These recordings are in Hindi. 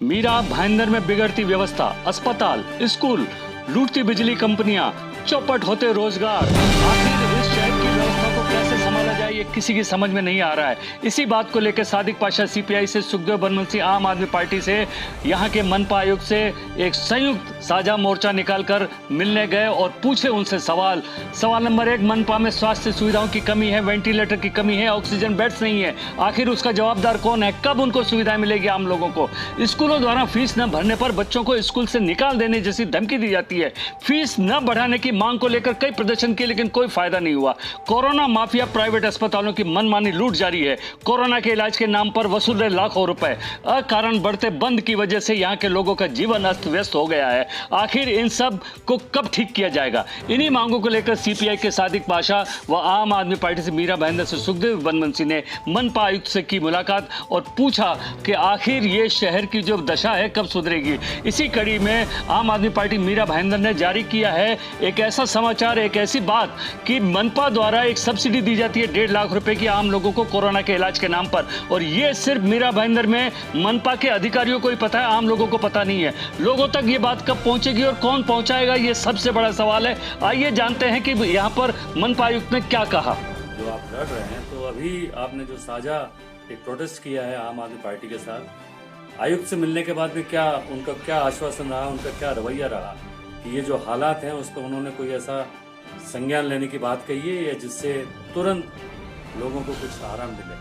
मीरा भाईंदर में बिगड़ती व्यवस्था, अस्पताल, स्कूल, लूटती बिजली कंपनियां, चौपट होते रोजगार। आखिर इस शहर की व्यवस्था को कैसे संभाला जाए ये किसी की समझ में नहीं आ रहा है। इसी बात को लेकर सादिक पाशा सीपीआई से, सुखदेव बनमनसी आम आदमी पार्टी से, यहाँ के मनपा आयुक्त से एक संयुक्त साझा मोर्चा निकालकर मिलने गए और पूछे उनसे सवाल। सवाल नंबर 1, मनपा में स्वास्थ्य सुविधाओं की कमी है, वेंटिलेटर की कमी है, ऑक्सीजन बेड्स नहीं है। आखिर उसका जवाबदार कौन है? कब उनको सुविधाएं मिलेगी आम लोगों को? स्कूलों द्वारा फीस न भरने पर बच्चों को स्कूल से निकाल देने जैसी धमकी दी जाती है। फीस न बढ़ाने की मांग को लेकर कई प्रदर्शन किए लेकिन कोई फायदा नहीं हुआ। कोरोना माफिया प्राइवेट अस्पतालों की मनमानी लूट जारी है। कोरोना के इलाज के नाम पर वसूल रहे लाखों रुपए। अकारण बढ़ते बंद की वजह से यहाँ के लोगों का जीवन अस्त व्यस्त हो गया है। आखिर इन सब को कब ठीक किया जाएगा? इन्हीं मांगों को लेकर सीपीआई के सादिक पाशा व आम आदमी पार्टी से मीरा भाईंदर से सुखदेव बनमनसी ने मनपा आयुक्त से की मुलाकात और पूछा कि आखिर ये शहर की जो दशा है कब सुधरेगी। इसी कड़ी में आम आदमी पार्टी मीरा भाईंदर ने जारी किया है एक ऐसा समाचार, एक ऐसी बात कि मनपा द्वारा एक सब्सिडी दी जाती है 1.5 लाख रुपए की आम लोगों को कोरोना के इलाज के नाम पर। और ये सिर्फ मीरा भाईंदर में मनपा के अधिकारियों को ही पता है, आम लोगों को पता नहीं है। लोगों तक ये बात कब पहुंचेगी और कौन पहुंचाएगा, ये सबसे बड़ा सवाल है। आइए जानते हैं कि यहाँ पर मनपा आयुक्त ने क्या कहा। जो आप लड़ रहे हैं, तो अभी आपने जो साझा एक प्रोटेस्ट किया है आम आदमी पार्टी के साथ, आयुक्त से मिलने के बाद में क्या उनका क्या आश्वासन रहा, उनका क्या रवैया रहा कि ये जो हालात हैं उस पर उन्होंने कोई ऐसा संज्ञान लेने की बात कही है या जिससे तुरंत लोगों को कुछ आराम मिले?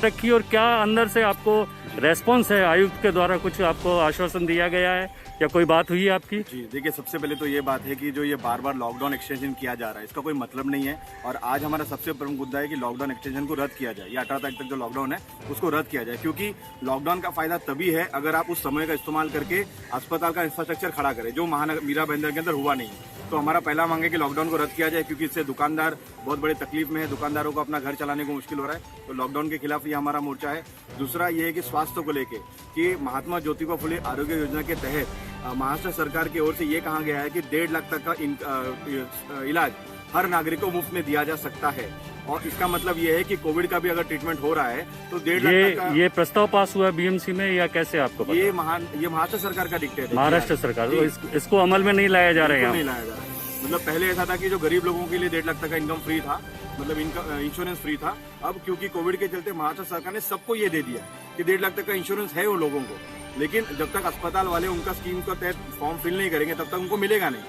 रखी और क्या अंदर से आपको रेस्पॉन्स है? आयुक्त के द्वारा कुछ आपको आश्वासन दिया गया है या कोई बात हुई है आपकी? जी देखिए, सबसे पहले तो ये बात है कि जो ये बार बार लॉकडाउन एक्सटेंशन किया जा रहा है इसका कोई मतलब नहीं है। और आज हमारा सबसे प्रमुख मुद्दा है कि लॉकडाउन एक्सटेंशन को रद्द किया जाए या 18 तारीख तक जो लॉकडाउन है उसको रद्द किया जाए, क्योंकि लॉकडाउन का फायदा तभी है अगर आप उस समय का इस्तेमाल करके अस्पताल का इंफ्रास्ट्रक्चर खड़ा करें, जो महानगर मीरा भाईंदर के अंदर हुआ नहीं। तो हमारा पहला मांग है कि लॉकडाउन को रद्द किया जाए, क्योंकि इससे दुकानदार बहुत बड़े तकलीफ में है, दुकानदारों को अपना घर चलाने को मुश्किल हो रहा है। तो लॉकडाउन के खिलाफ ये हमारा मोर्चा है। दूसरा ये है कि स्वास्थ्य को लेके कि महात्मा ज्योतिबा फुले आरोग्य योजना के तहत महाराष्ट्र सरकार की ओर से ये कहा गया है कि 1.5 लाख तक का इलाज हर नागरिक को मुफ्त में दिया जा सकता है। और इसका मतलब ये है कि कोविड का भी अगर ट्रीटमेंट हो रहा है तो 1.5 लाख तक का ये प्रस्ताव पास हुआ बीएमसी में या कैसे आपको पता? ये महाराष्ट्र सरकार का डिक्टेट है। महाराष्ट्र सरकार, तो इसको अमल में नहीं लाया जा रहा है? नहीं लाया जा रहा है। मतलब पहले ऐसा था कि जो गरीब लोगों के लिए 1.5 लाख तक का इनकम फ्री था, मतलब इनका इंश्योरेंस फ्री था। अब क्योंकि कोविड के चलते महाराष्ट्र सरकार ने सबको ये दे दिया कि 1.5 लाख तक का इंश्योरेंस है उन लोगों को, लेकिन जब तक अस्पताल वाले उनका स्कीम के तहत फॉर्म फिल नहीं करेंगे तब तक उनको मिलेगा नहीं।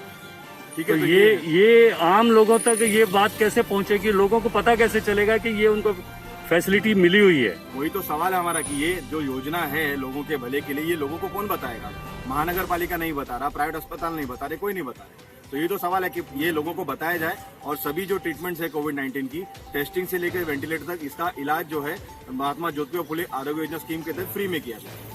ठीक है, तो ये आम लोगों तक ये बात कैसे पहुंचेगी? लोगों को पता कैसे चलेगा कि ये उनको फैसिलिटी मिली हुई है? वही तो सवाल है हमारा कि ये जो योजना है लोगों के भले के लिए, ये लोगों को कौन बताएगा? महानगर पालिका नहीं बता रहा, प्राइवेट अस्पताल नहीं बता रहे, कोई नहीं बता रहे। तो ये तो सवाल है कि ये लोगों को बताया जाए और सभी जो ट्रीटमेंट्स है कोविड-19 की, टेस्टिंग से लेकर वेंटिलेटर तक, इसका इलाज जो है महात्मा ज्योतिबा फुले आरोग्य योजना स्कीम के तहत फ्री में किया जाए।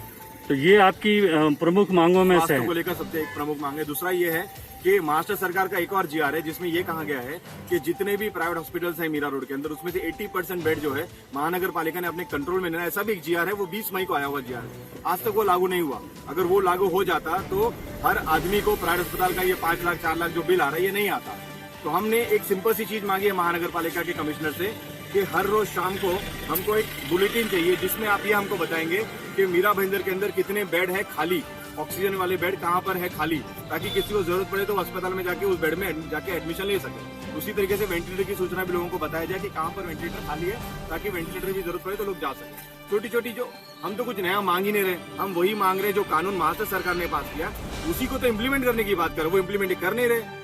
तो ये आपकी प्रमुख मांगों में से है? को लेकर सबसे एक प्रमुख मांग है। दूसरा ये है कि महाराष्ट्र सरकार का एक और जीआर है जिसमें ये कहा गया है कि जितने भी प्राइवेट हॉस्पिटल्स हैं मीरा रोड के अंदर, उसमें से 80% बेड जो है महानगर पालिका ने अपने कंट्रोल में लेना है। ऐसा भी एक जीआर है, वो 20 मई को आया हुआ जीआर है। आज तक वो लागू नहीं हुआ। अगर वो लागू हो जाता तो हर आदमी को प्राइवेट अस्पताल का ये 5 लाख 4 लाख जो बिल आ रहा है ये नहीं आता। तो हमने एक सिंपल सी चीज मांगी है महानगर पालिका के कमिश्नर से कि हर रोज शाम को हमको एक बुलेटिन चाहिए जिसमें आप ये हमको बताएंगे कि मीरा भाईंदर के अंदर कितने बेड है खाली, ऑक्सीजन वाले बेड कहाँ पर है खाली, ताकि किसी को जरूरत पड़े तो अस्पताल में जाके उस बेड में जाके एडमिशन ले सके। उसी तरीके से वेंटिलेटर की सूचना भी लोगों को बताया जाए कि कहाँ पर वेंटिलेटर खाली है, ताकि वेंटिलेटर की जरूरत पड़े तो लोग जा सके। छोटी छोटी जो हम तो कुछ नया मांग ही नहीं रहे, हम वही मांग रहे जो कानून महाराष्ट्र सरकार ने पास किया, उसी को तो इम्प्लीमेंट करने की बात कर, वो इम्प्लीमेंट कर नहीं रहे।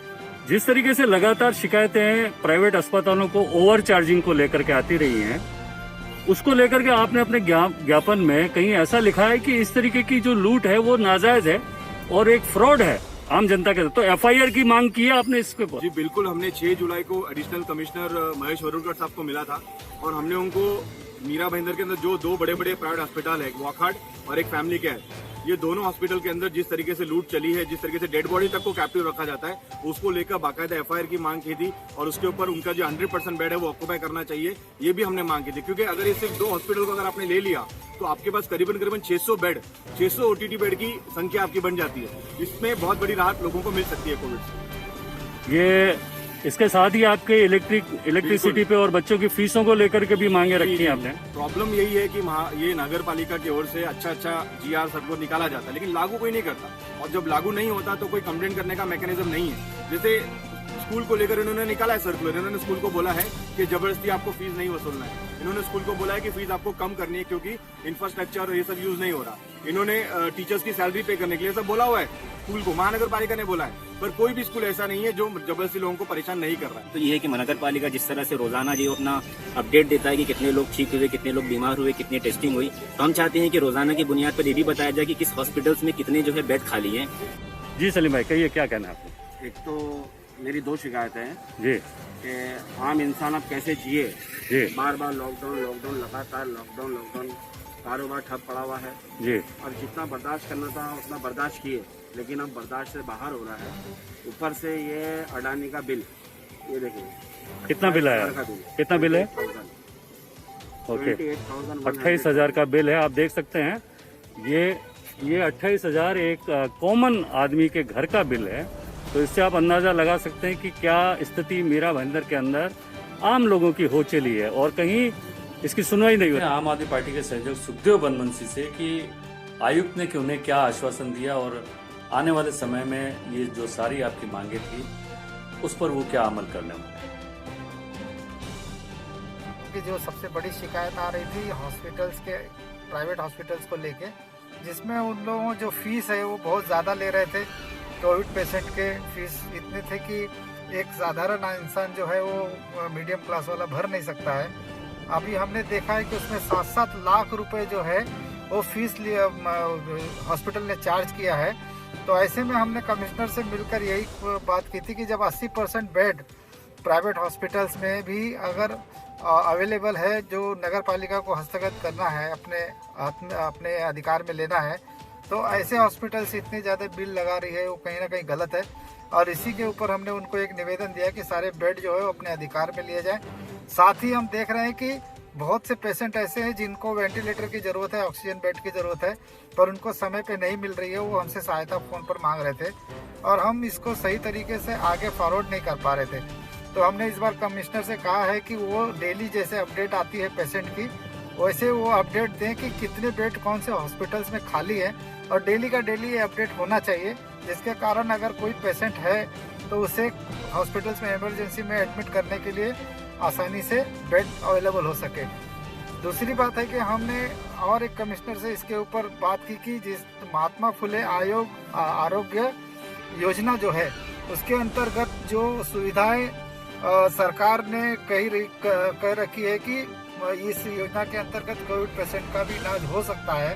जिस तरीके से लगातार शिकायतें प्राइवेट अस्पतालों को ओवर चार्जिंग को लेकर के आती रही हैं, उसको लेकर के आपने अपने ज्ञापन में कहीं ऐसा लिखा है कि इस तरीके की जो लूट है वो नाजायज है और एक फ्रॉड है आम जनता के। तो एफआईआर की मांग की है आपने इसके ऊपर? जी बिल्कुल, हमने 6 जुलाई को एडिशनल कमिश्नर महेश वरुणकर साहब को मिला था और हमने उनको मीरा भाईंदर के अंदर जो 2 बड़े बड़े प्राइवेट अस्पताल है, एक वॉकहार्ट और एक फैमिली केयर, ये दोनों हॉस्पिटल के अंदर जिस तरीके से लूट चली है, जिस तरीके से डेड बॉडी तक को कैप्टिव रखा जाता है, उसको लेकर बाकायदा एफआईआर की मांग की थी और उसके ऊपर उनका जो 100% बेड है वो ऑक्यूपाई करना चाहिए, ये भी हमने मांग की थी। क्योंकि अगर ये सिर्फ 2 हॉस्पिटल को अगर आपने ले लिया तो आपके पास करीबन 600 बेड, 600 ओटीटी बेड की संख्या आपकी बन जाती है। इसमें बहुत बड़ी राहत लोगों को मिल सकती है कोविड से। ये इसके साथ ही आपके इलेक्ट्रिसिटी पे और बच्चों की फीसों को लेकर के भी मांगे रखी हैं आपने। प्रॉब्लम यही है कि ये नगर पालिका की ओर से अच्छा GR सबको निकाला जाता है, लेकिन लागू कोई नहीं करता। और जब लागू नहीं होता तो कोई कंप्लेंट करने का मैकेनिज्म नहीं है। जैसे स्कूल को लेकर इन्होंने निकाला है सर्कुलर, इन्होंने स्कूल को बोला है कि जबरदस्ती आपको फीस नहीं वसूलना है। इन्होंने स्कूल को बोला है कि फीस आपको कम करनी है क्योंकि इंफ्रास्ट्रक्चर ये सब यूज नहीं हो रहा। इन्होंने टीचर्स की सैलरी पे करने के लिए सब बोला हुआ है स्कूल को, महानगर पालिका ने बोला है, पर कोई भी स्कूल ऐसा नहीं है जो जबरदस्ती लोगों को परेशान नहीं कर रहा है। तो ये है कि महानगर पालिका जिस तरह से रोजाना जो अपना अपडेट देता है कि कितने लोग ठीक हुए, कितने लोग बीमार हुए, कितनी टेस्टिंग हुई, तो हम चाहते हैं कि रोजाना की बुनियाद पर ये भी बताया जाए कि किस हॉस्पिटल्स में कितने जो है बेड खाली हैं। जी सलीम भाई, कहिए क्या कहना है आपको। एक तो मेरी 2 शिकायतें हैं जी कि आम इंसान अब कैसे जिए। जी बार बार लॉकडाउन लगातार लॉकडाउन, कारोबार ठप पड़ा हुआ है। जी और जितना बर्दाश्त करना था उतना बर्दाश्त किए, लेकिन अब बर्दाश्त से बाहर हो रहा है। ऊपर से ये अडानी का बिल, ये देखिए कितना बिल आया, कितना बिल है? ओके 28,000 का बिल है। आप देख सकते हैं ये 28,000 एक कॉमन आदमी के घर का बिल है। तो इससे आप अंदाजा लगा सकते हैं कि क्या स्थिति मीरा भाईंदर के अंदर आम लोगों की हो चली है और कहीं इसकी सुनवाई नहीं होती। आम आदमी पार्टी के सहयोग सुखदेव बनबंसी से कि आयुक्त ने कि उन्हें क्या आश्वासन दिया और आने वाले समय में ये जो सारी आपकी मांगे थी उस पर वो क्या अमल करने वाले। जो सबसे बड़ी शिकायत आ रही थी हॉस्पिटल्स के, प्राइवेट हॉस्पिटल्स को लेके, जिसमें उन लोगों जो फीस है वो बहुत ज़्यादा ले रहे थे। कोविड पेशेंट के फीस इतने थे कि एक साधारण इंसान जो है वो मीडियम क्लास वाला भर नहीं सकता है। अभी हमने देखा है कि उसमें 7-7 लाख रुपए जो है वो फीस हॉस्पिटल ने चार्ज किया है। तो ऐसे में हमने कमिश्नर से मिलकर यही बात की थी कि जब 80% बेड प्राइवेट हॉस्पिटल्स में भी अगर अवेलेबल है, जो नगर पालिका को हस्तगत करना है, अपने अधिकार में लेना है, तो ऐसे हॉस्पिटल्स इतने ज़्यादा बिल लगा रही है वो कहीं ना कहीं गलत है। और इसी के ऊपर हमने उनको एक निवेदन दिया कि सारे बेड जो है वो अपने अधिकार में लिए जाएं। साथ ही हम देख रहे हैं कि बहुत से पेशेंट ऐसे हैं जिनको वेंटिलेटर की ज़रूरत है, ऑक्सीजन बेड की ज़रूरत है, पर उनको समय पे नहीं मिल रही है। वो हमसे सहायता फ़ोन पर मांग रहे थे और हम इसको सही तरीके से आगे फॉरवर्ड नहीं कर पा रहे थे। तो हमने इस बार कमिश्नर से कहा है कि वो डेली जैसे अपडेट आती है पेशेंट की, वैसे वो अपडेट दें कि कितने बेड कौन से हॉस्पिटल्स में खाली है, और डेली का डेली ये अपडेट होना चाहिए, जिसके कारण अगर कोई पेशेंट है तो उसे हॉस्पिटल्स में इमरजेंसी में एडमिट करने के लिए आसानी से बेड अवेलेबल हो सके। दूसरी बात है कि हमने और एक कमिश्नर से इसके ऊपर बात की कि जिस महात्मा फुले आरोग्य योजना जो है उसके अंतर्गत जो सुविधाएं सरकार ने कह रखी है कि इस योजना के अंतर्गत कोविड पेशेंट का भी इलाज हो सकता है,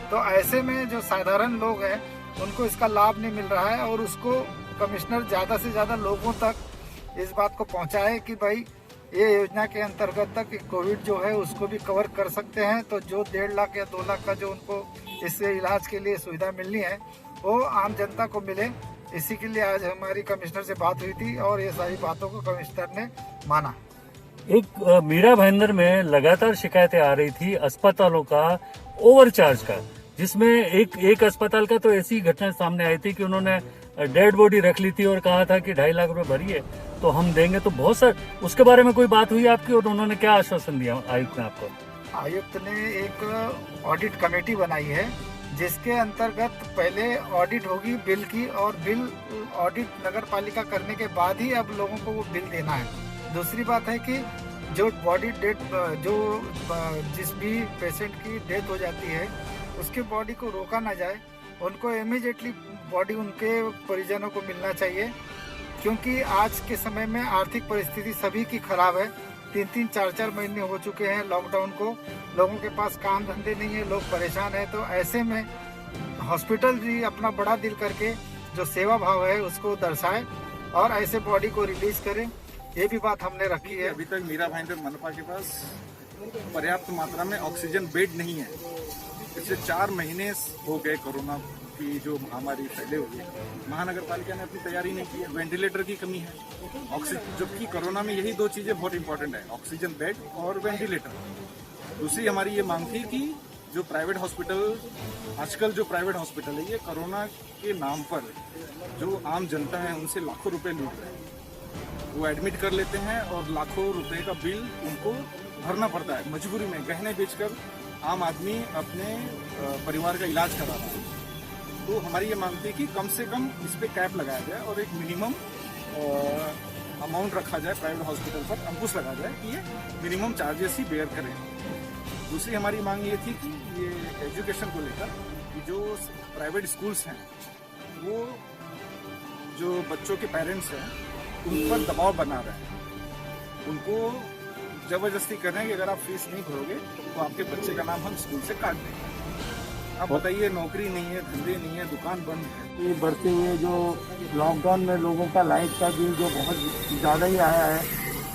तो ऐसे में जो साधारण लोग हैं उनको इसका लाभ नहीं मिल रहा है। और उसको कमिश्नर ज़्यादा से ज़्यादा लोगों तक इस बात को पहुंचाए कि भाई ये योजना के अंतर्गत तक कोविड जो है उसको भी कवर कर सकते हैं। तो जो 1.5 लाख या 2 लाख का जो उनको इससे इलाज के लिए सुविधा मिलनी है वो आम जनता को मिले, इसी के लिए आज हमारी कमिश्नर से बात हुई थी और ये सारी बातों को कमिश्नर ने माना। एक मीरा भाईंदर में लगातार शिकायतें आ रही थी अस्पतालों का ओवरचार्ज का, जिसमें एक अस्पताल का तो ऐसी घटना सामने आई थी कि उन्होंने डेड बॉडी रख ली थी और कहा था कि 2.5 लाख रुपए भरिए तो हम देंगे। तो बहुत सारे उसके बारे में कोई बात हुई आपकी और उन्होंने क्या आश्वासन दिया आयुक्त ने आपको? आयुक्त ने एक ऑडिट कमेटी बनाई है जिसके अंतर्गत पहले ऑडिट होगी बिल की, और बिल ऑडिट नगर पालिका करने के बाद ही अब लोगों को वो बिल देना है। दूसरी बात है कि जो बॉडी डेथ, जो जिस भी पेशेंट की डेथ हो जाती है उसके बॉडी को रोका ना जाए, उनको इमीडिएटली बॉडी उनके परिजनों को मिलना चाहिए, क्योंकि आज के समय में आर्थिक परिस्थिति सभी की खराब है। 3-3, 4-4 महीने हो चुके हैं लॉकडाउन को, लोगों के पास काम धंधे नहीं है, लोग परेशान हैं। तो ऐसे में हॉस्पिटल भी अपना बड़ा दिल करके जो सेवा भाव है उसको दर्शाए और ऐसे बॉडी को रिलीज करें, ये भी बात हमने रखी है। अभी तक मीरा भाईंदर मनपा के पास पर्याप्त मात्रा में ऑक्सीजन बेड नहीं है। पिछले 4 महीने हो गए कोरोना की जो महामारी फैले हुए, महानगर पालिका ने अपनी तैयारी नहीं की है। वेंटिलेटर की कमी है, ऑक्सीजन, जबकि कोरोना में यही 2 चीजें बहुत इंपॉर्टेंट है, ऑक्सीजन बेड और वेंटिलेटर। दूसरी हमारी ये मांग थी कि जो प्राइवेट हॉस्पिटल, आजकल जो प्राइवेट हॉस्पिटल है ये कोरोना के नाम पर जो आम जनता है उनसे लाखों रुपए लूट रहे हैं। वो एडमिट कर लेते हैं और लाखों रुपए का बिल उनको भरना पड़ता है। मजबूरी में गहने बेचकर आम आदमी अपने परिवार का इलाज करा रहा है। तो हमारी ये मांग थी कि कम से कम इस पे कैप लगाया जाए और एक मिनिमम अमाउंट रखा जाए, प्राइवेट हॉस्पिटल पर अंकुश लगा जाए कि ये मिनिमम चार्जेस ही बेयर करें। दूसरी हमारी मांग ये थी कि ये एजुकेशन को लेकर कि जो प्राइवेट स्कूल्स हैं वो जो बच्चों के पेरेंट्स हैं उन पर दबाव बना रहे हैं, उनको जबरदस्ती कर रहे हैं कि अगर आप फीस नहीं भरोगे तो आपके बच्चे का नाम हम स्कूल से काट देंगे। अब बताइए, नौकरी नहीं है, धंधे नहीं है, दुकान बंद है। ये बढ़ते हुए जो लॉकडाउन में लोगों का लाइट का बिल जो बहुत ज़्यादा ही आया है,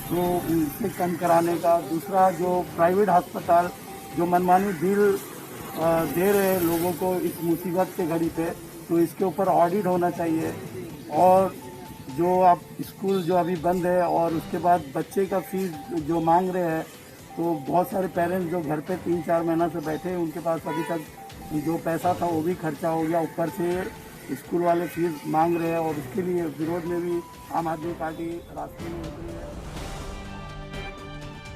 तो इसे कम कराने का। दूसरा, जो प्राइवेट अस्पताल जो मनमानी बिल दे रहे हैं लोगों को इस मुसीबत के घड़ी पे, तो इसके ऊपर ऑडिट होना चाहिए। और जो आप स्कूल जो अभी बंद है और उसके बाद बच्चे का फीस जो मांग रहे हैं, तो बहुत सारे पेरेंट्स जो घर पे 3-4 महीना से बैठे हैं, उनके पास अभी तक जो पैसा था वो भी खर्चा हो गया, ऊपर से स्कूल वाले फीस मांग रहे हैं और उसके लिए विरोध में भी आम आदमी पार्टी रास्ते में उतरी है।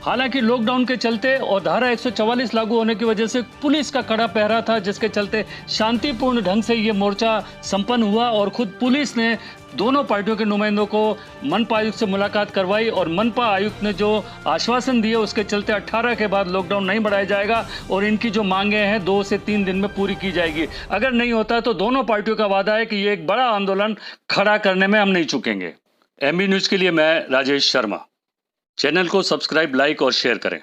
हालांकि लॉकडाउन के चलते और धारा 144 लागू होने की वजह से पुलिस का कड़ा पहरा था, जिसके चलते शांतिपूर्ण ढंग से ये मोर्चा संपन्न हुआ और खुद पुलिस ने दोनों पार्टियों के नुमाइंदों को मनपा आयुक्त से मुलाकात करवाई और मनपा आयुक्त ने जो आश्वासन दिए उसके चलते 18 के बाद लॉकडाउन नहीं बढ़ाया जाएगा और इनकी जो मांगे हैं 2 से 3 दिन में पूरी की जाएगी। अगर नहीं होता तो दोनों पार्टियों का वादा है कि ये एक बड़ा आंदोलन खड़ा करने में हम नहीं चूकेंगे। एमबी न्यूज के लिए मैं राजेश शर्मा। चैनल को सब्सक्राइब, लाइक और शेयर करें।